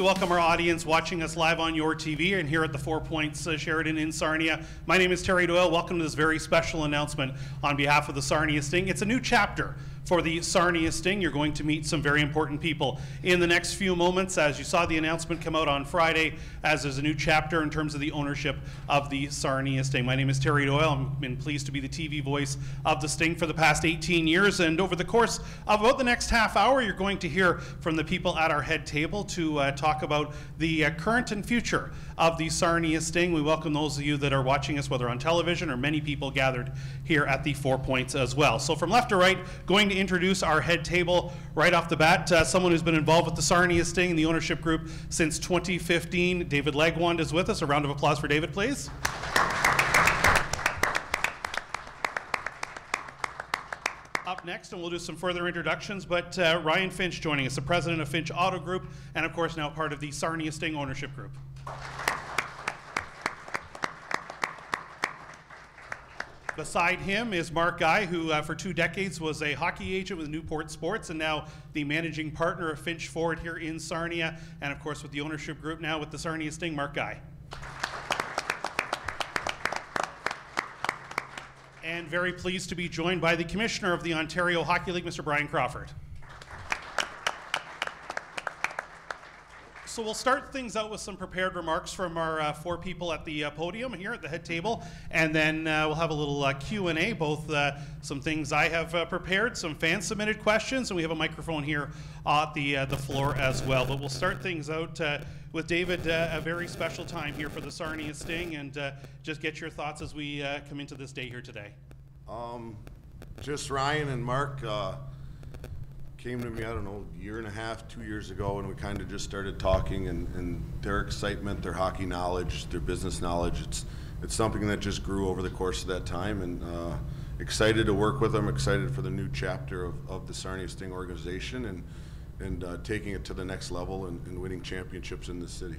welcome our audience watching us live on your TV and here at the 4 Points Sheraton in Sarnia. My name is Terry Doyle. Welcome to this very special announcement on behalf of the Sarnia Sting. It's a new chapter for the Sarnia Sting. You're going to meet some very important people in the next few moments. As you saw the announcement come out on Friday, as there's a new chapter in terms of the ownership of the Sarnia Sting. My name is Terry Doyle. I've been pleased to be the TV voice of the Sting for the past 18 years. And over the course of about the next half hour, you're going to hear from the people at our head table to talk about the current and future of the Sarnia Sting. We welcome those of you that are watching us, whether on television or many people gathered here at the 4 Points as well. So from left to right, going to introduce our head table right off the bat. Someone who's been involved with the Sarnia Sting and the ownership group since 2015. David Legwand is with us. A round of applause for David, please. Up next, and we'll do some further introductions, but Ryan Finch joining us, the president of Finch Auto Group, and of course now part of the Sarnia Sting ownership group. Beside him is Mark Guy, who for 2 decades was a hockey agent with Newport Sports and now the managing partner of Finch Ford here in Sarnia, and of course with the ownership group now with the Sarnia Sting. Mark Guy. And very pleased to be joined by the Commissioner of the Ontario Hockey League, Mr. Bryan Crawford. So we'll start things out with some prepared remarks from our 4 people at the podium here at the head table, and then we'll have a little Q&A, both some things I have prepared, some fan-submitted questions, and we have a microphone here at the floor as well. But we'll start things out with David, a very special time here for the Sarnia Sting, and just get your thoughts as we come into this day here today. Just Ryan and Mark came to me, I don't know, a year and a half, 2 years ago, and we kind of just started talking, and their excitement, their hockey knowledge, their business knowledge, it's something that just grew over the course of that time, and excited to work with them, excited for the new chapter of the Sarnia Sting organization, and taking it to the next level and winning championships in this city.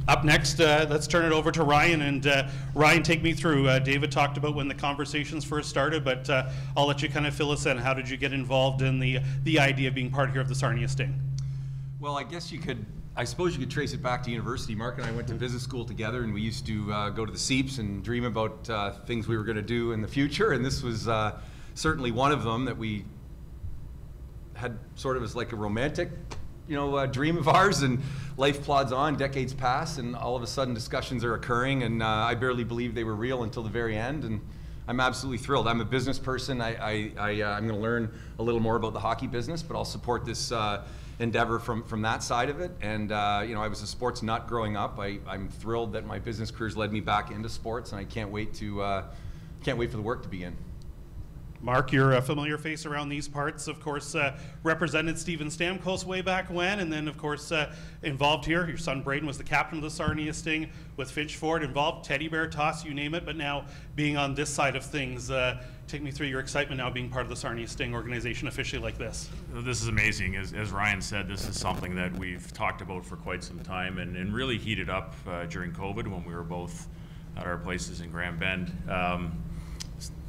Up next, let's turn it over to Ryan, and Ryan, take me through. David talked about when the conversations first started, but I'll let you kind of fill us in. How did you get involved in the idea of being part here of the Sarnia Sting? Well, I suppose you could trace it back to university. Mark and I went to business school together, and we used to go to the Seeps and dream about things we were going to do in the future, and this was certainly one of them that we had sort of as like a romantic dream of ours, and life plods on, decades pass, and all of a sudden discussions are occurring, and I barely believed they were real until the very end, and I'm absolutely thrilled. I'm a business person. I'm going to learn a little more about the hockey business, but I'll support this endeavor from that side of it, and I was a sports nut growing up. I'm thrilled that my business career's led me back into sports, and I can't wait for the work to begin. Mark, you're a familiar face around these parts. Of course, represented Steven Stamkos way back when, and then, of course, involved here. Your son, Braden, was the captain of the Sarnia Sting with Finch Ford, involved, teddy bear toss, you name it, but now being on this side of things, take me through your excitement now being part of the Sarnia Sting organization officially like this. This is amazing. As Ryan said, this is something that we've talked about for quite some time and really heated up during COVID when we were both at our places in Grand Bend.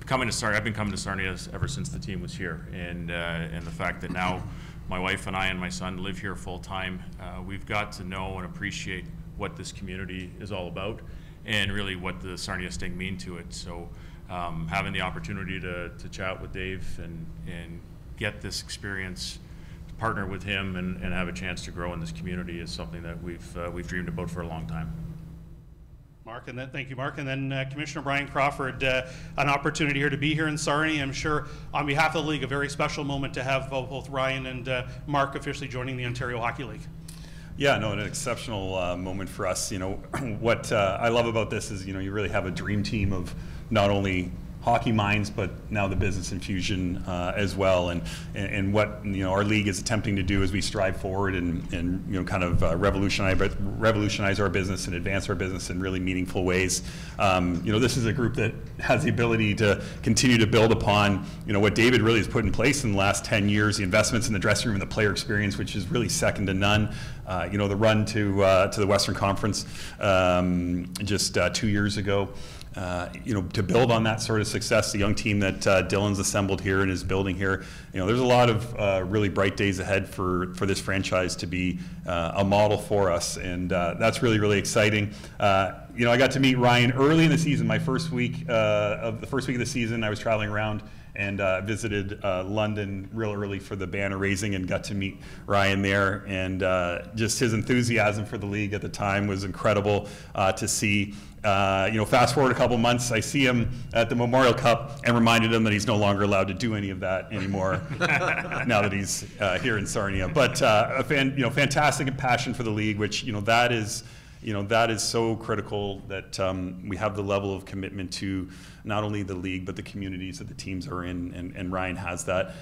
I've been coming to Sarnia ever since the team was here, and the fact that now my wife and I and my son live here full time, we've got to know and appreciate what this community is all about, and really what the Sarnia Sting mean to it. So having the opportunity to chat with Dave and get this experience, to partner with him and have a chance to grow in this community is something that we've dreamed about for a long time. Mark, and then thank you, Mark, and then Commissioner Bryan Crawford, an opportunity here to be here in Sarnia. I'm sure on behalf of the league, a very special moment to have both Ryan and Mark officially joining the Ontario Hockey League. Yeah, no, an exceptional moment for us. What I love about this is, you really have a dream team of not only hockey minds, but now the business infusion as well, and what our league is attempting to do as we strive forward and kind of revolutionize our business and advance our business in really meaningful ways. This is a group that has the ability to continue to build upon what David really has put in place in the last 10 years, the investments in the dressing room and the player experience, which is really second to none. The run to the Western Conference just 2 years ago. to build on that sort of success, the young team that Dylan's assembled here and is building here, there's a lot of really bright days ahead for this franchise to be a model for us, and that's really, really exciting. I got to meet Ryan early in the season. My first week of the season, I was traveling around and visited London real early for the banner raising and got to meet Ryan there, and just his enthusiasm for the league at the time was incredible to see. Fast forward a couple months, I see him at the Memorial Cup and reminded him that he's no longer allowed to do any of that anymore now that he's here in Sarnia. But fantastic passion for the league, which that is so critical, that we have the level of commitment to not only the league but the communities that the teams are in, and Ryan has that.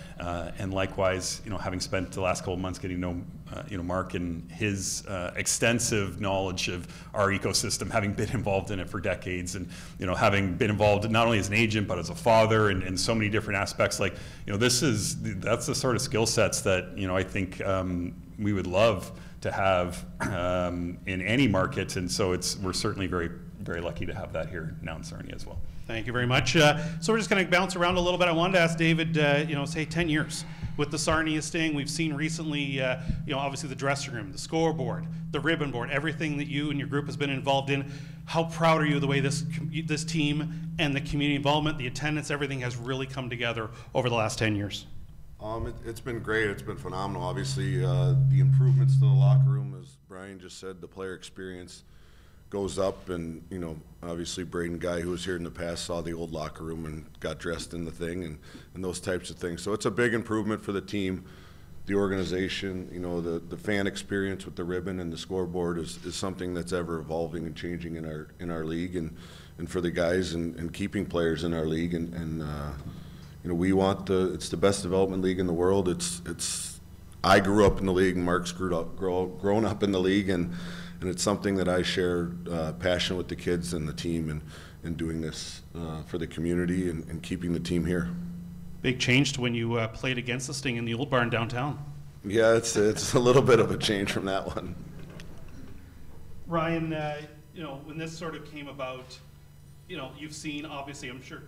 And likewise, having spent the last couple of months getting to know Mark and his extensive knowledge of our ecosystem, having been involved in it for decades, and having been involved not only as an agent but as a father, and so many different aspects. That's the sort of skill sets that I think we would love to have in any market, and so we're certainly very, very lucky to have that here now in Sarnia as well. Thank you very much. So we're just going to bounce around a little bit. I wanted to ask David, say 10 years with the Sarnia Sting. We've seen recently, obviously the dressing room, the scoreboard, the ribbon board, everything that you and your group has been involved in. How proud are you of the way this team and the community involvement, the attendance, everything has really come together over the last 10 years? It's been great. It's been phenomenal. Obviously, the improvements to the locker room, as Bryan just said, the player experience goes up, and obviously Braden Guy, who was here in the past, saw the old locker room and got dressed in the thing, and those types of things. So it's a big improvement for the team, the organization. The fan experience with the ribbon and the scoreboard is something that's ever evolving and changing in our league, and for the guys and keeping players in our league, and we want it's the best development league in the world. I grew up in the league, and Mark's grown up in the league, and it's something that I share passion with the kids and the team, and doing this for the community and keeping the team here. Big change to when you played against the Sting in the old barn downtown. Yeah, it's a little bit of a change from that one. Ryan, when this sort of came about, you've seen, obviously, I'm sure.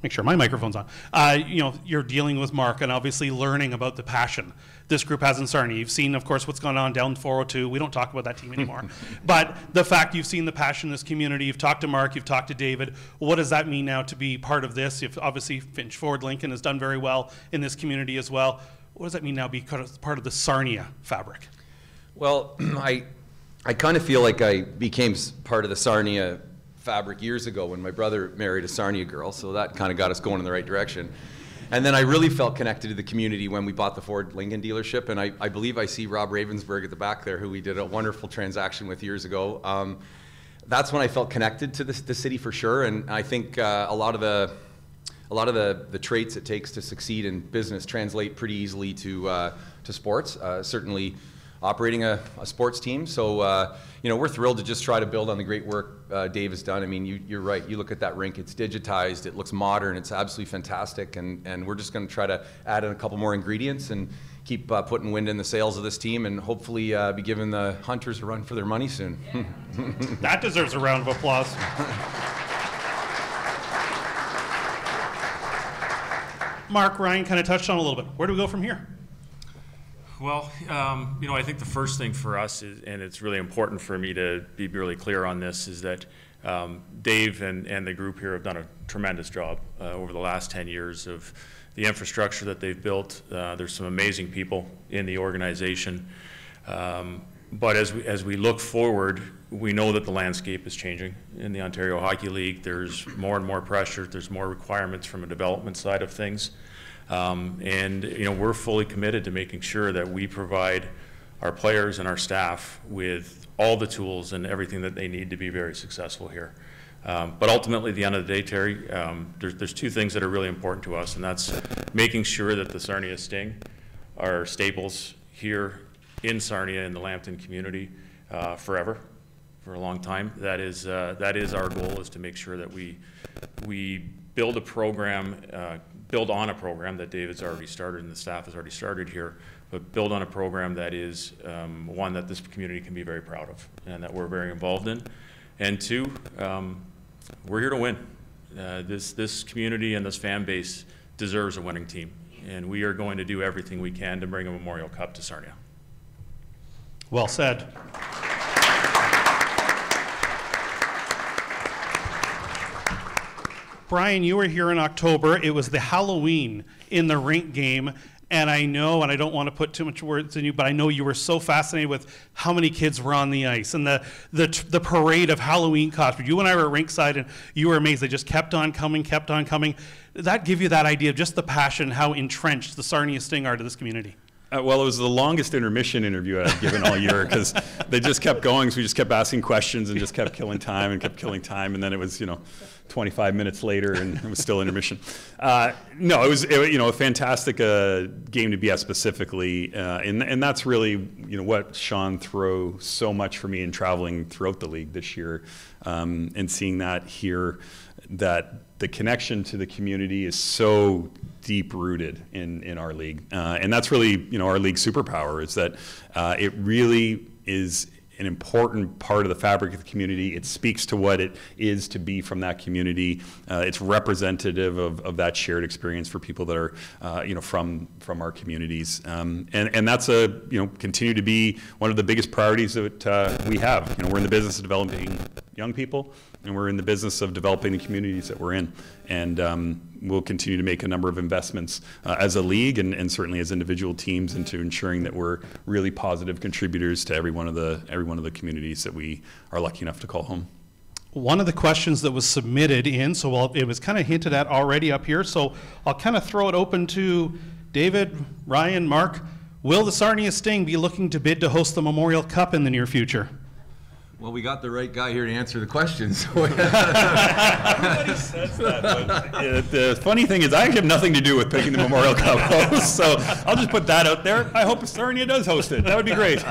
Make sure my microphone's on. You're dealing with Mark and obviously learning about the passion this group has in Sarnia. You've seen, of course, what's gone on down 402. We don't talk about that team anymore. But the fact you've seen the passion in this community, you've talked to Mark, you've talked to David. What does that mean now to be part of this? If obviously Finch, Ford, Lincoln has done very well in this community as well. What does that mean now be part of the Sarnia fabric? Well, I kind of feel like I became part of the Sarnia fabric years ago when my brother married a Sarnia girl, so that kind of got us going in the right direction. And then I really felt connected to the community when we bought the Ford Lincoln dealership, and I believe I see Rob Ravensburg at the back there, who we did a wonderful transaction with years ago. That's when I felt connected to the city for sure, and I think a lot of the traits it takes to succeed in business translate pretty easily to sports. Certainly operating a sports team. So, we're thrilled to just try to build on the great work Dave has done. I mean, you're right. You look at that rink, it's digitized, it looks modern, it's absolutely fantastic. And we're just going to try to add in a couple more ingredients and keep putting wind in the sails of this team, and hopefully be giving the Hunters a run for their money soon. That deserves a round of applause. Mark, Ryan kind of touched on a little bit. Where do we go from here? Well, I think the first thing for us is, and it's really important for me to be really clear on this, is that Dave and the group here have done a tremendous job over the last 10 years of the infrastructure that they've built. There's some amazing people in the organization. But as we look forward, we know that the landscape is changing in the Ontario Hockey League. There's more and more pressure. There's more requirements from a development side of things. We're fully committed to making sure that we provide our players and our staff with all the tools and everything that they need to be very successful here. But ultimately, at the end of the day, Terry, there's two things that are really important to us, and that's making sure that the Sarnia Sting are staples here in Sarnia, in the Lambton community, forever, for a long time. That is our goal, is to make sure that we build a program, build on a program that David's already started and the staff has already started here, but build on a program that is one that this community can be very proud of and that we're very involved in. And two, We're here to win. This community and this fan base deserves a winning team, and we are going to do everything we can to bring a Memorial Cup to Sarnia. Well said. Bryan, you were here in October. It was the Halloween in the rink game. And I know, and I don't want to put too much words in you, but I know you were so fascinated with how many kids were on the ice and the parade of Halloween costumes. You and I were at rinkside, and you were amazed. They just kept on coming, kept on coming. That give you that idea of just the passion, how entrenched the Sarnia Sting are to this community. Well, it was the longest intermission interview I've given all year because they just kept going. So we just kept asking questions and just kept killing time and kept killing time. And then it was, 25 minutes later and it was still intermission. No, it was, a fantastic game to be at specifically. And that's really, what Sean threw so much for me in traveling throughout the league this year and seeing that here, that the connection to the community is so deep rooted in our league. And that's really, our league superpower is that it really is an important part of the fabric of the community. It speaks to what it is to be from that community. It's representative of that shared experience for people that are, from our communities. And that's continue to be one of the biggest priorities that we have. We're in the business of developing young people, and we're in the business of developing the communities that we're in. And we'll continue to make a number of investments as a league and certainly as individual teams into ensuring that we're really positive contributors to every one of the communities that we are lucky enough to call home. One of the questions that was submitted in, it was kind of hinted at already up here, so I'll kind of throw it open to David, Ryan, Mark. Will the Sarnia Sting be looking to bid to host the Memorial Cup in the near future? Well, we got the right guy here to answer the question. So everybody says that, but the funny thing is I actually have nothing to do with picking the Memorial Cup host, so I'll just put that out there. I hope Sarnia does host it. That would be great.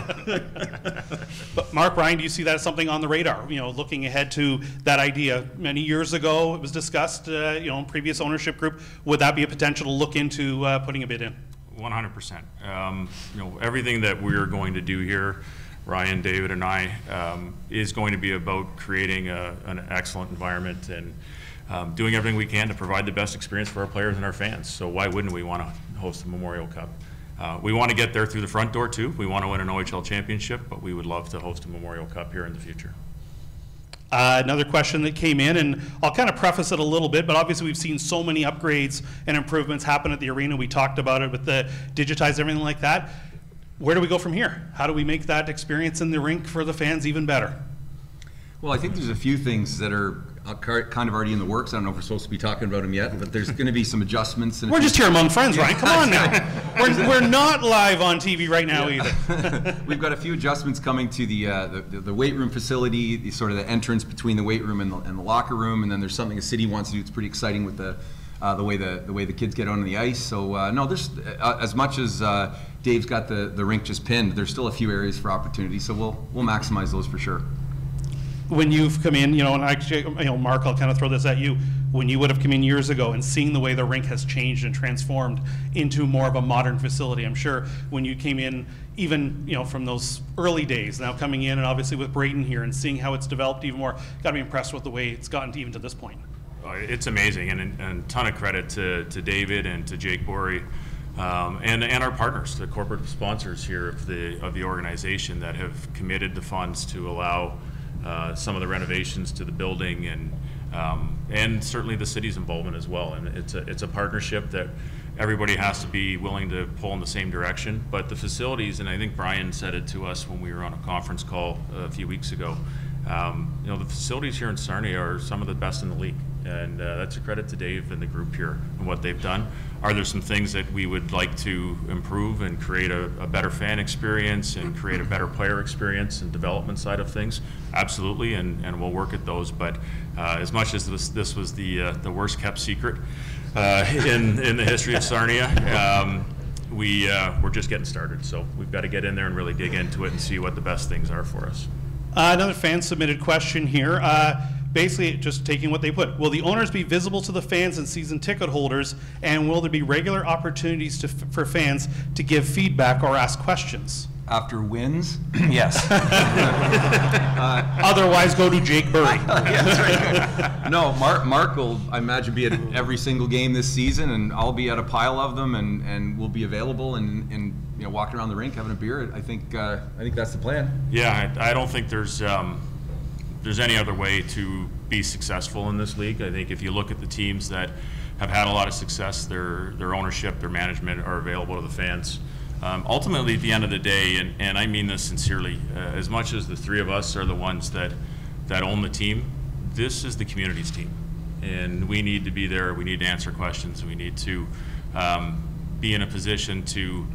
But Mark, Bryan, do you see that as something on the radar? Looking ahead to that idea. Many years ago, it was discussed, in previous ownership group. Would that be a potential to look into putting a bid in? 100%. Everything that we're going to do here, Ryan, David, and I, is going to be about creating an excellent environment and doing everything we can to provide the best experience for our players and our fans. So why wouldn't we want to host the Memorial Cup? We want to get there through the front door too. We want to win an OHL championship, but we would love to host a Memorial Cup here in the future. Another question that came in, and I'll kind of preface it a little bit, but obviously we've seen so many upgrades and improvements happen at the arena. We talked about it with the digitized, everything like that. Where do we go from here? How do we make that experience in the rink for the fans even better? Well, I think there's a few things that are kind of already in the works. I don't know if we're supposed to be talking about them yet, but there's going to be some adjustments. We're just here among friends, Ryan. Come on now. We're not live on TV right now either. We've got a few adjustments coming to the weight room facility, the sort of the entrance between the weight room and the locker room, and then there's something the city wants to do. It's pretty exciting with the way the kids get on the ice. So no, there's as much as Dave's got the rink just pinned, there's still a few areas for opportunity. So we'll maximize those for sure. When you've come in, and actually, Mark, I'll kind of throw this at you. When you would have come in years ago and seeing the way the rink has changed and transformed into more of a modern facility, I'm sure when you came in, even from those early days, now coming in and obviously with Brayton here and seeing how it's developed even more, got to be impressed with the way it's gotten to even to this point. It's amazing, and a ton of credit to David and to Jake Borey, and our partners, the corporate sponsors here of the organization that have committed the funds to allow some of the renovations to the building, and certainly the city's involvement as well. And it's a partnership that everybody has to be willing to pull in the same direction. But the facilities, and I think Bryan said it to us when we were on a conference call a few weeks ago. The facilities here in Sarnia are some of the best in the league, and that's a credit to Dave and the group here and what they've done. Are there some things that we would like to improve and create a better fan experience and create a better player experience and development side of things? Absolutely, and we'll work at those. But as much as this was the worst kept secret in the history of Sarnia, we're just getting started. So we've got to get in there and really dig into it and see what the best things are for us. Another fan submitted question here. Basically, just taking what they put. Will the owners be visible to the fans and season ticket holders, and will there be regular opportunities for fans to give feedback or ask questions? after wins, yes. Otherwise, go to Jake Burry. Yeah, that's right. No, Mark will, I imagine, be at every single game this season, and I'll be at a pile of them, and we'll be available and you know, walking around the rink having a beer. I think that's the plan. Yeah, I don't think there's any other way to be successful in this league. I think if you look at the teams that have had a lot of success, their ownership, their management are available to the fans. Ultimately, at the end of the day, and I mean this sincerely, as much as the three of us are the ones that own the team, this is the community's team. And we need to be there, we need to answer questions, we need to be in a position to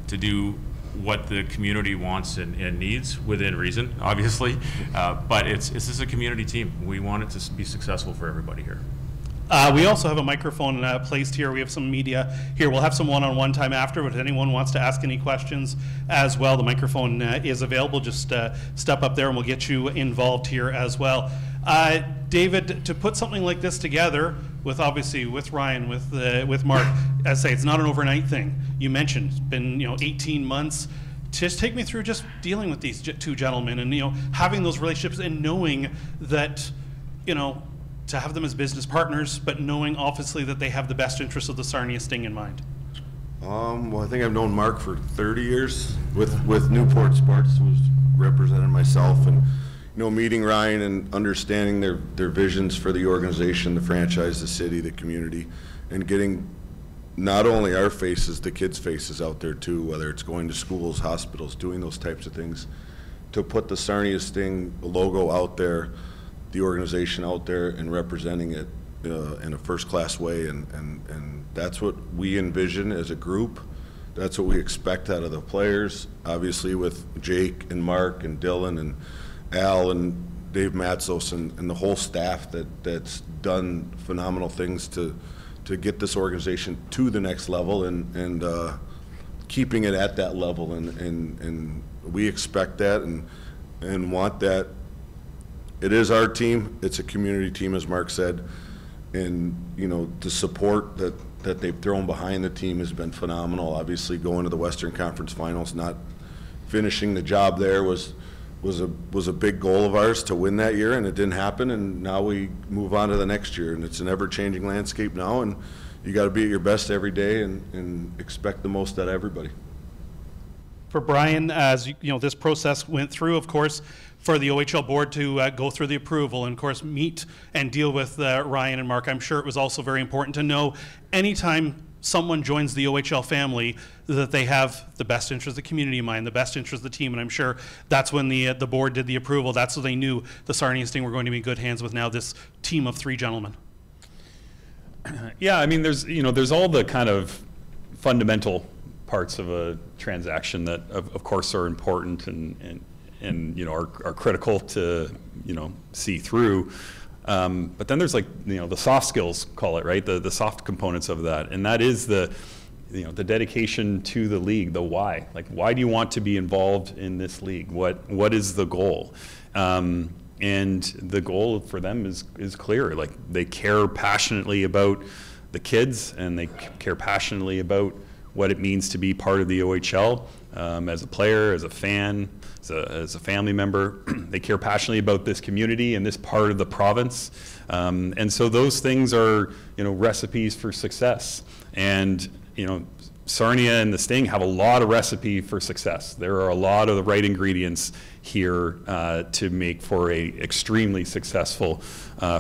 do what the community wants and needs within reason, obviously. But this is a community team. We want it to be successful for everybody here. We also have a microphone placed here. We have some media here. We'll have some one-on-one time after, but if anyone wants to ask any questions as well, the microphone is available. Just step up there and we'll get you involved here as well. David, to put something like this together, with Ryan, with Mark, as I say, it's not an overnight thing. You mentioned it's been 18 months. Just take me through just dealing with these two gentlemen and having those relationships and knowing that to have them as business partners, but knowing obviously that they have the best interests of the Sarnia Sting in mind. Well, I think I've known Mark for 30 years with Newport Sports, was representing myself, and meeting Ryan and understanding their visions for the organization, the franchise, the city, the community, and getting not only our faces, the kids' faces out there too, whether it's going to schools, hospitals, doing those types of things, to put the Sarnia Sting logo out there, the organization out there, and representing it in a first-class way, and that's what we envision as a group. That's what we expect out of the players. Obviously, with Jake and Mark and Dylan and Al and Dave Matzos and the whole staff that's done phenomenal things to get this organization to the next level and keeping it at that level, and we expect that and want that. It is our team. It's a community team, as Mark said, and the support that they've thrown behind the team has been phenomenal. Obviously, going to the Western Conference Finals, not finishing the job there was a big goal of ours to win that year, and it didn't happen. And now we move on to the next year, and it's an ever-changing landscape now, and you got to be at your best every day and expect the most out of everybody. For Bryan, as this process went through, of course, for the OHL board to go through the approval and, of course, meet and deal with Ryan and Mark, I'm sure it was also very important to know anytime someone joins the OHL family that they have the best interest of the community in mind, the best interest of the team, and I'm sure that's when the board did the approval. That's when they knew the Sarnia Sting were going to be in good hands with now this team of three gentlemen. Yeah, I mean, there's all the kind of fundamental parts of a transaction that, of course, are important and are critical to see through. But then there's the soft skills, call it, right? The soft components of that, and that is the dedication to the league, the why. Like, why do you want to be involved in this league? What is the goal? And the goal for them is clear. Like, they care passionately about the kids, and they care passionately about what it means to be part of the OHL as a player, as a fan, as a family member. They care passionately about this community and this part of the province. And so those things are, recipes for success. And, Sarnia and the Sting have a lot of recipe for success. There are a lot of the right ingredients here to make for a extremely successful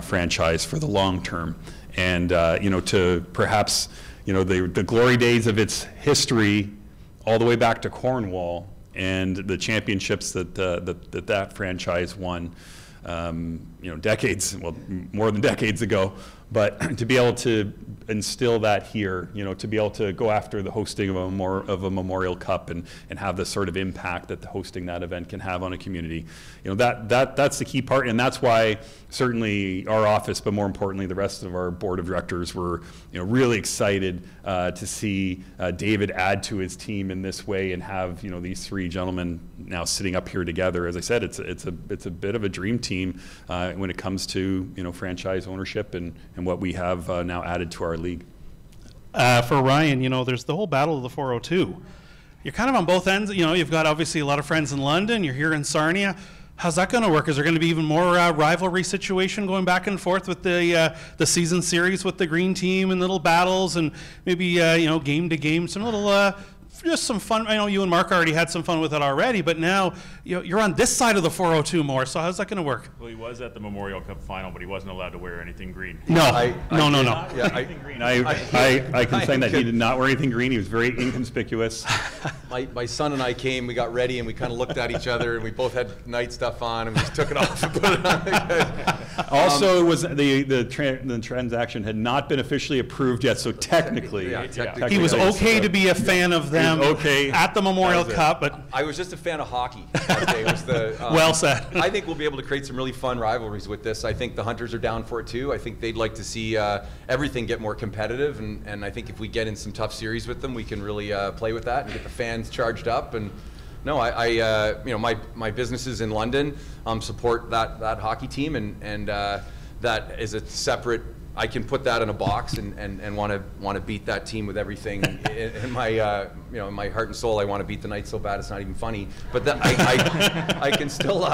franchise for the long term. And, to perhaps, the glory days of its history all the way back to Cornwall and the championships that franchise won, decades, well, more than decades ago. But to be able to instill that here, to be able to go after the hosting of a Memorial Cup and have the sort of impact that hosting that event can have on a community, that's the key part, and that's why certainly our office, but more importantly the rest of our board of directors, were really excited to see David add to his team in this way and have these three gentlemen now sitting up here together. As I said, it's a bit of a dream team when it comes to franchise ownership and what we have now added to our league. For Ryan, there's the whole battle of the 402. you're kind of on both ends. You know, you've got obviously a lot of friends in London. You're here in Sarnia. How's that going to work? Is there going to be even more rivalry situation going back and forth with the season series with the green team and little battles and maybe you know, game to game, some little just some fun. I know you and Mark already had some fun with it already, but now you're on this side of the 402 more. So how's that going to work? Well, he was at the Memorial Cup final, but he wasn't allowed to wear anything green. No, no. Yeah, I can say that he did not wear anything green. He was very inconspicuous. My son and I came, we got ready, and we kind of looked at each other, and we both had night stuff on, and we just took it off and put it on. Also, it was the transaction had not been officially approved yet, so technically, he was okay to be a fan of them at the Memorial Cup, but I was just a fan of hockey. That day. It was the, well said. I think we'll be able to create some really fun rivalries with this. I think the Hunters are down for it too. I think they'd like to see everything get more competitive, and I think if we get in some tough series with them, we can really play with that and get the fans charged up. And no, you know, my businesses in London support that hockey team, and that is a separate. I can put that in a box and want to beat that team with everything in my you know, in my heart and soul. I want to beat the Knights so bad it's not even funny. But that, I can still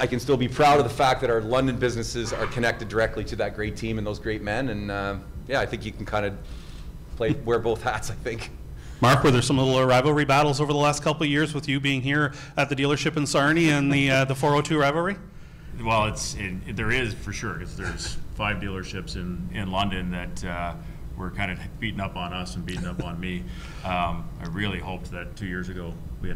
I can still be proud of the fact that our London businesses are connected directly to that great team and those great men. And yeah, I think you can kind of wear both hats, I think. Mark, were there some little rivalry battles over the last couple of years with you being here at the dealership in Sarnia and the 402 rivalry? Well, there is for sure, because there's 5 dealerships in London that were kind of beating up on us and beating up on me. I really hoped that 2 years ago when we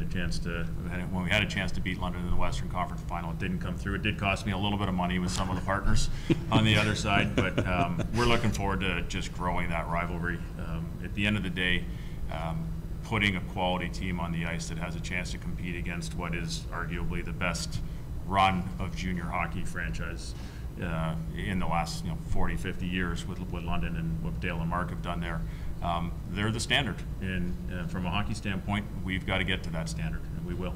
had a chance to beat London in the Western Conference final. It didn't come through. It did cost me a little bit of money with some of the partners on the other side, but we're looking forward to just growing that rivalry. At the end of the day, putting a quality team on the ice that has a chance to compete against what is arguably the best run of junior hockey franchise in the last 40, 50 years with London and what Dale and Mark have done there. They're the standard, and from a hockey standpoint, we've got to get to that standard, and we will.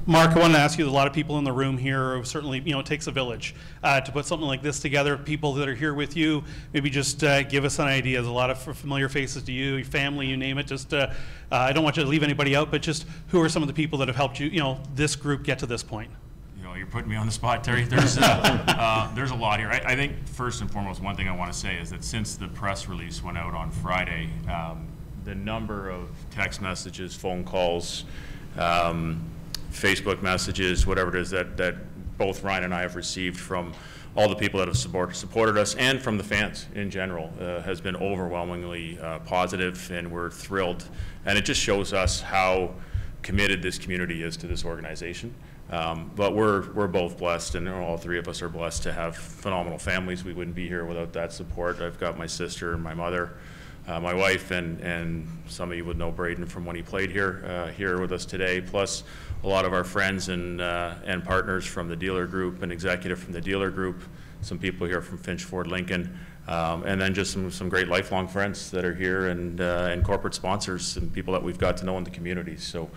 Mark, I wanted to ask you, there's a lot of people in the room here. Certainly, it takes a village to put something like this together. People that are here with you, maybe just give us an idea. There's a lot of familiar faces to you, your family, you name it. Just, I don't want you to leave anybody out, but just who are some of the people that have helped you, this group get to this point? You're putting me on the spot, Terry. There's a lot here. I think first and foremost, one thing I want to say is that since the press release went out on Friday, the number of text messages, phone calls, Facebook messages, whatever it is that both Ryan and I have received from all the people that have supported us and from the fans in general has been overwhelmingly positive, and we're thrilled. And it just shows us how committed this community is to this organization. But we're both blessed, and all 3 of us are blessed to have phenomenal families. We wouldn't be here without that support. I've got my sister and my mother, my wife, and some of you would know Braden from when he played here with us today, plus a lot of our friends and partners from the dealer group and executive from the dealer group, some people here from Finch, Ford, Lincoln, and then just some great lifelong friends that are here, and corporate sponsors and people that we've got to know in the community. So.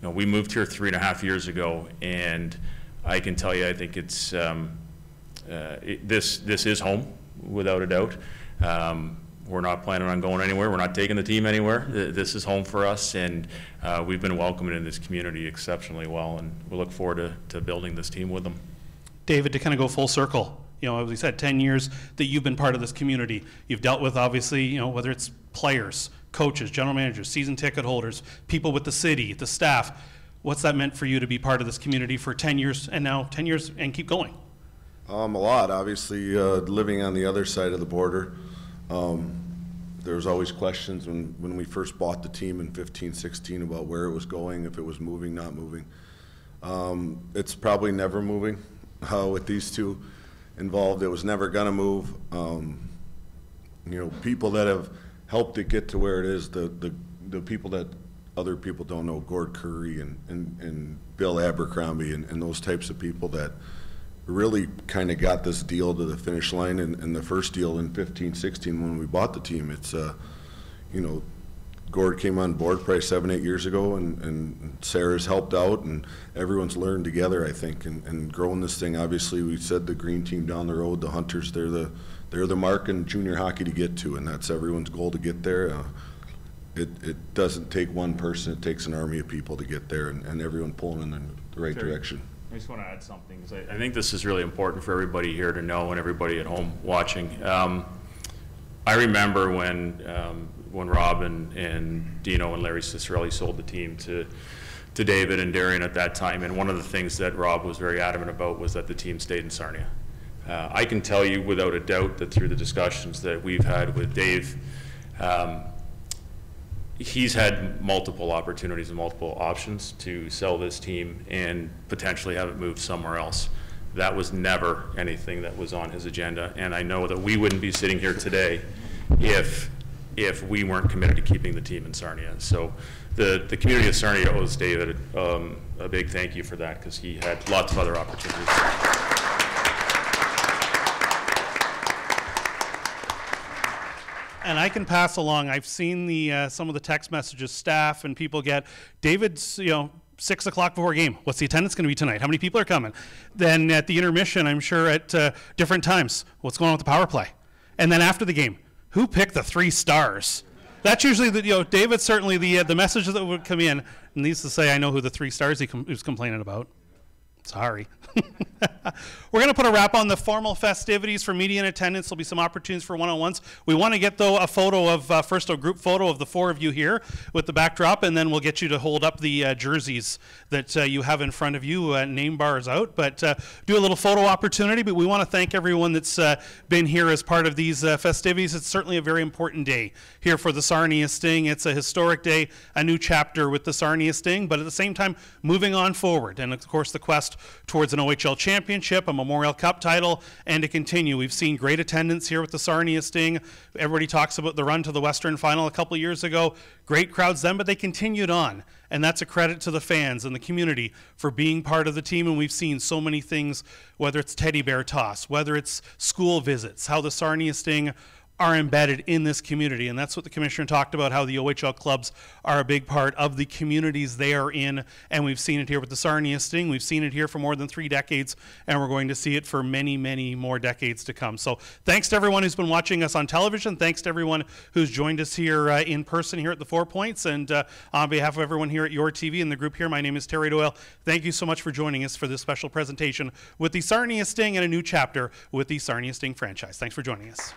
We moved here 3.5 years ago, and I can tell you, I think it's this is home without a doubt. We're not planning on going anywhere. We're not taking the team anywhere. This is home for us, and we've been welcomed in this community exceptionally well, and we look forward to building this team with them. David, to kind of go full circle, as we said, 10 years that you've been part of this community. You've dealt with, obviously, whether it's players, coaches, general managers, season ticket holders, people with the city, the staff. What's that meant for you to be part of this community for 10 years and now 10 years and keep going? A lot, obviously, living on the other side of the border. There was always questions when we first bought the team in 15-16 about where it was going, if it was moving, not moving. It's probably never moving. With these two involved, it was never going to move. People that have helped it get to where it is, the people that other people don't know, Gord Curry and Bill Abercrombie and those types of people that really kind of got this deal to the finish line. And the first deal in 15-16 when we bought the team, it's Gord came on board probably 7-8 years ago, and Sarah's helped out, and everyone's learned together, I think, and growing this thing. Obviously, we said the green team down the road, the Hunters, they're the mark in junior hockey to get to, and that's everyone's goal to get there. it doesn't take one person, it takes an army of people to get there, and everyone pulling in the right Terry, direction. I just want to add something, 'cause I think this is really important for everybody here to know and everybody at home watching. I remember when Rob and Dino and Larry Cicerelli sold the team to David and Darian at that time, and one of the things that Rob was very adamant about was that the team stayed in Sarnia. I can tell you without a doubt that through the discussions that we've had with Dave, he's had multiple opportunities and multiple options to sell this team and potentially have it moved somewhere else. That was never anything that was on his agenda, and I know that we wouldn't be sitting here today if we weren't committed to keeping the team in Sarnia. So the community of Sarnia owes David a big thank you for that, because he had lots of other opportunities. And I can pass along, I've seen some of the text messages staff and people get, David's, 6 o'clock before game. What's the attendance going to be tonight? How many people are coming? Then at the intermission, I'm sure at different times, what's going on with the power play? And then after the game, who picked the 3 stars? That's usually David's certainly the messages that would come in. And needs to say, I know who the 3 stars he was complaining about. Sorry. We're going to put a wrap on the formal festivities for media in attendance. There'll be some opportunities for one-on-ones. We want to get, though, a photo of, first a group photo of the 4 of you here with the backdrop, and then we'll get you to hold up the jerseys that you have in front of you, name bars out. But do a little photo opportunity, but we want to thank everyone that's been here as part of these festivities. It's certainly a very important day here for the Sarnia Sting. It's a historic day, a new chapter with the Sarnia Sting, but at the same time, moving on forward. And, of course, the quest towards an OHL championship, a Memorial Cup title, and to continue. We've seen great attendance here with the Sarnia Sting. Everybody talks about the run to the Western Final a couple years ago. Great crowds then, but they continued on. And that's a credit to the fans and the community for being part of the team. And we've seen so many things, whether it's teddy bear toss, whether it's school visits, how the Sarnia Sting are embedded in this community. And that's what the commissioner talked about, how the OHL clubs are a big part of the communities they are in. And we've seen it here with the Sarnia Sting. We've seen it here for more than 3 decades, and we're going to see it for many, many more decades to come. So thanks to everyone who's been watching us on television. Thanks to everyone who's joined us here in person here at the 4 Points. And on behalf of everyone here at Your TV and the group here, my name is Terry Doyle. Thank you so much for joining us for this special presentation with the Sarnia Sting and a new chapter with the Sarnia Sting franchise. Thanks for joining us.